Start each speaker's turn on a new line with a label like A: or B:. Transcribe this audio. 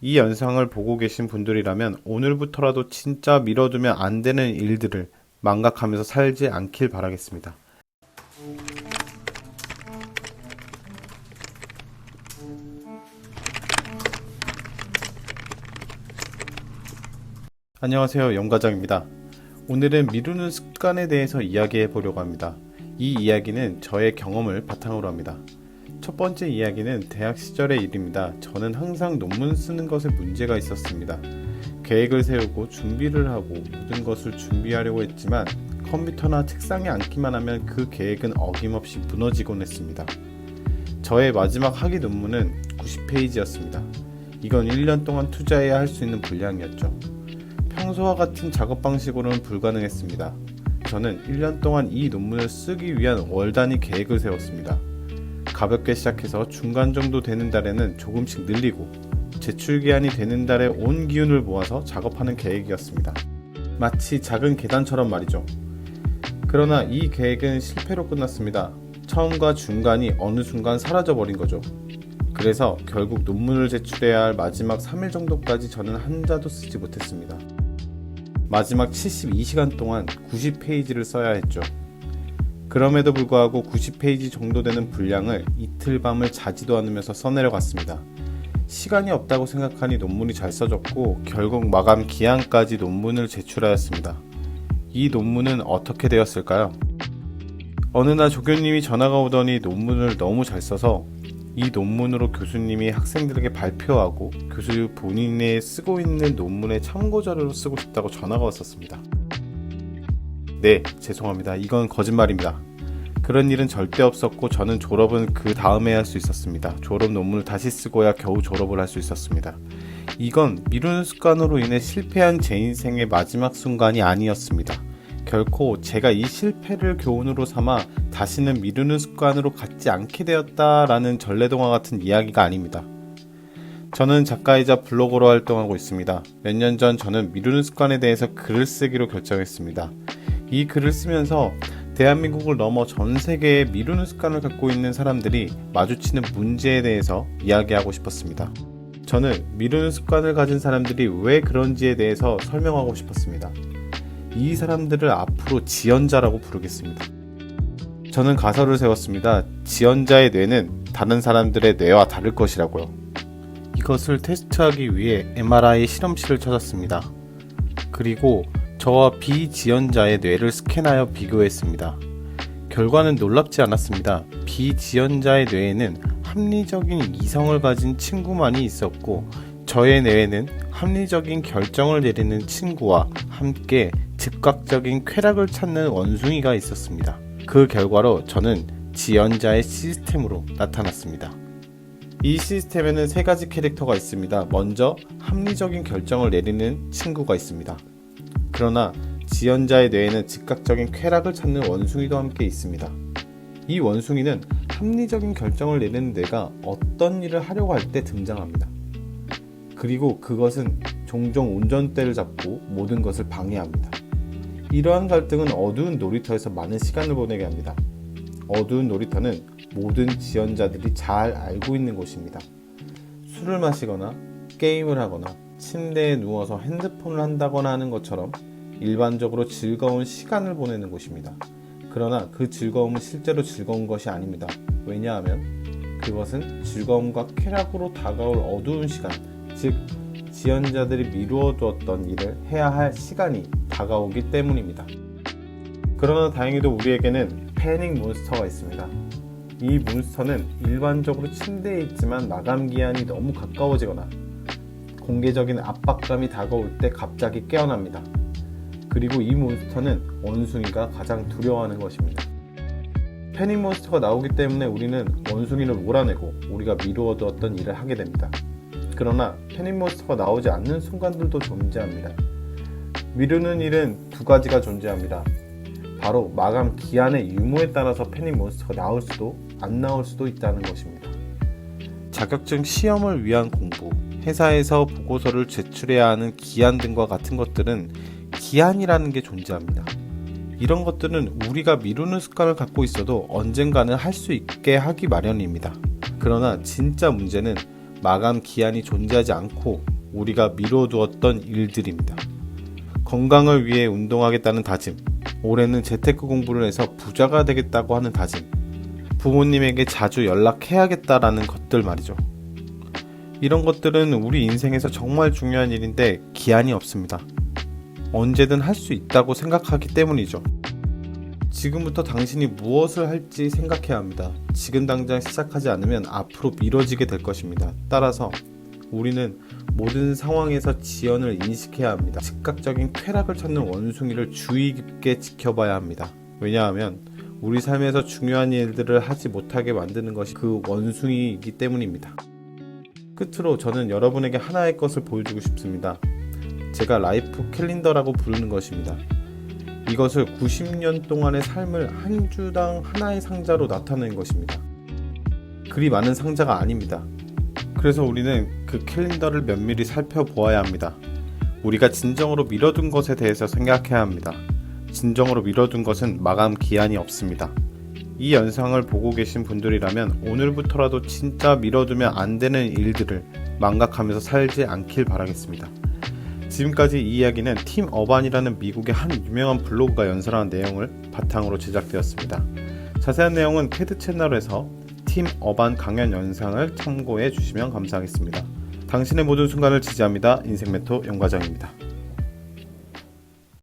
A: 이 영상을 보고 계신 분들이라면 오늘부터라도 진짜 미뤄두면 안 되는 일들을 망각하면서 살지 않길 바라겠습니다. 안녕하세요, 영과장입니다. 오늘은 미루는 습관에 대해서 이야기해 보려고 합니다. 이 이야기는 저의 경험을 바탕으로 합니다. 첫 번째 이야기는 대학 시절의 일입니다. 저는 항상 논문 쓰는 것에 문제가 있었습니다. 계획을 세우고 준비를 하고 모든 것을 준비하려고 했지만 컴퓨터나 책상에 앉기만 하면 그 계획은 어김없이 무너지곤 했습니다. 저의 마지막 학위 논문은 90페이지였습니다. 이건 1년 동안 투자해야 할 수 있는 분량이었죠. 평소와 같은 작업 방식으로는 불가능했습니다. 저는 1년 동안 이 논문을 쓰기 위한 월 단위 계획을 세웠습니다. 가볍게 시작해서 중간 정도 되는 달에는 조금씩 늘리고 제출 기한이 되는 달에 온 기운을 모아서 작업하는 계획이었습니다. 마치 작은 계단처럼 말이죠. 그러나 이 계획은 실패로 끝났습니다. 처음과 중간이 어느 순간 사라져버린 거죠. 그래서 결국 논문을 제출해야 할 마지막 3일 정도까지 저는 한자도 쓰지 못했습니다. 마지막 72시간 동안 90페이지를 써야 했죠. 그럼에도 불구하고 90페이지 정도 되는 분량을 이틀 밤을 자지도 않으면서 써내려갔습니다. 시간이 없다고 생각하니 논문이 잘 써졌고 결국 마감 기한까지 논문을 제출하였습니다. 이 논문은 어떻게 되었을까요? 어느 날 조교님이 전화가 오더니 논문을 너무 잘 써서 이 논문으로 교수님이 학생들에게 발표하고 교수 본인이 쓰고 있는 논문의 참고자료로 쓰고 싶다고 전화가 왔었습니다. 네, 죄송합니다. 이건 거짓말입니다. 그런 일은 절대 없었고 저는 졸업은 그 다음에 할 수 있었습니다. 졸업 논문을 다시 쓰고야 겨우 졸업을 할 수 있었습니다. 이건 미루는 습관으로 인해 실패한 제 인생의 마지막 순간이 아니었습니다. 결코 제가 이 실패를 교훈으로 삼아 다시는 미루는 습관으로 갖지 않게 되었다라는 전래동화 같은 이야기가 아닙니다. 저는 작가이자 블로거로 활동하고 있습니다. 몇 년 전 저는 미루는 습관에 대해서 글을 쓰기로 결정했습니다. 이 글을 쓰면서 대한민국을 넘어 전 세계에 미루는 습관을 갖고 있는 사람들이 마주치는 문제에 대해서 이야기하고 싶었습니다. 저는 미루는 습관을 가진 사람들이 왜 그런지에 대해서 설명하고 싶었습니다. 이 사람들을 앞으로 지연자라고 부르겠습니다. 저는 가설을 세웠습니다. 지연자의 뇌는 다른 사람들의 뇌와 다를 것이라고요. 이것을 테스트하기 위해 MRI 실험실을 찾았습니다. 그리고 저와 비지연자의 뇌를 스캔하여 비교했습니다. 결과는 놀랍지 않았습니다. 비지연자의 뇌에는 합리적인 이성을 가진 친구만이 있었고 저의 뇌에는 합리적인 결정을 내리는 친구와 함께 즉각적인 쾌락을 찾는 원숭이가 있었습니다. 그 결과로 저는 지연자의 시스템으로 나타났습니다. 이 시스템에는 세 가지 캐릭터가 있습니다. 먼저 합리적인 결정을 내리는 친구가 있습니다. 그러나 지연자의 뇌에는 즉각적인 쾌락을 찾는 원숭이도 함께 있습니다. 이 원숭이는 합리적인 결정을 내리는 뇌가 어떤 일을 하려고 할 때 등장합니다. 그리고 그것은 종종 운전대를 잡고 모든 것을 방해합니다. 이러한 갈등은 어두운 놀이터에서 많은 시간을 보내게 합니다. 어두운 놀이터는 모든 지연자들이 잘 알고 있는 곳입니다. 술을 마시거나 게임을 하거나 침대에 누워서 핸드폰을 한다거나 하는 것처럼 일반적으로 즐거운 시간을 보내는 곳입니다. 그러나 그 즐거움은 실제로 즐거운 것이 아닙니다. 왜냐하면 그것은 즐거움과 쾌락으로 다가올 어두운 시간, 즉 지연자들이 미루어 두었던 일을 해야 할 시간이 다가오기 때문입니다. 그러나 다행히도 우리에게는 패닉 몬스터가 있습니다. 이 몬스터는 일반적으로 침대에 있지만 마감 기한이 너무 가까워지거나 공개적인 압박감이 다가올 때 갑자기 깨어납니다. 그리고 이 몬스터는 원숭이가 가장 두려워하는 것입니다. 패닉 몬스터가 나오기 때문에 우리는 원숭이를 몰아내고 우리가 미루어 두었던 일을 하게 됩니다. 그러나 패닉 몬스터가 나오지 않는 순간들도 존재합니다. 미루는 일은 두 가지가 존재합니다. 바로 마감 기한의 유무에 따라서 패닉 몬스터가 나올 수도 안 나올 수도 있다는 것입니다. 자격증 시험을 위한 공부, 회사에서 보고서를 제출해야 하는 기한 등과 같은 것들은 기한이라는 게 존재합니다. 이런 것들은 우리가 미루는 습관을 갖고 있어도 언젠가는 할 수 있게 하기 마련입니다. 그러나 진짜 문제는 마감 기한이 존재하지 않고 우리가 미뤄두었던 일들입니다. 건강을 위해 운동하겠다는 다짐, 올해는 재테크 공부를 해서 부자가 되겠다고 하는 다짐, 부모님에게 자주 연락해야겠다라는 것들 말이죠. 이런 것들은 우리 인생에서 정말 중요한 일인데 기한이 없습니다. 언제든 할 수 있다고 생각하기 때문이죠. 지금부터 당신이 무엇을 할지 생각해야 합니다. 지금 당장 시작하지 않으면 앞으로 미뤄지게 될 것입니다. 따라서 우리는 모든 상황에서 지연을 인식해야 합니다. 즉각적인 쾌락을 찾는 원숭이를 주의 깊게 지켜봐야 합니다. 왜냐하면 우리 삶에서 중요한 일들을 하지 못하게 만드는 것이 그 원숭이이기 때문입니다. 끝으로 저는 여러분에게 하나의 것을 보여주고 싶습니다. 제가 라이프 캘린더라고 부르는 것입니다. 이것을 90년 동안의 삶을 한 주당 하나의 상자로 나타낸 것입니다. 그리 많은 상자가 아닙니다. 그래서 우리는 그 캘린더를 면밀히 살펴보아야 합니다. 우리가 진정으로 미뤄둔 것에 대해서 생각해야 합니다. 진정으로 미뤄둔 것은 마감 기한이 없습니다. 이 영상을 보고 계신 분들이라면 오늘부터라도 진짜 미뤄두면 안 되는 일들을 망각하면서 살지 않길 바라겠습니다. 지금까지 이 이야기는 팀 어반이라는 미국의 한 유명한 블로그가 연설한 내용을 바탕으로 제작되었습니다. 자세한 내용은 캐드 채널에서 팀 어반 강연 영상을 참고해 주시면 감사하겠습니다. 당신의 모든 순간을 지지합니다. 인생 멘토 영과장입니다.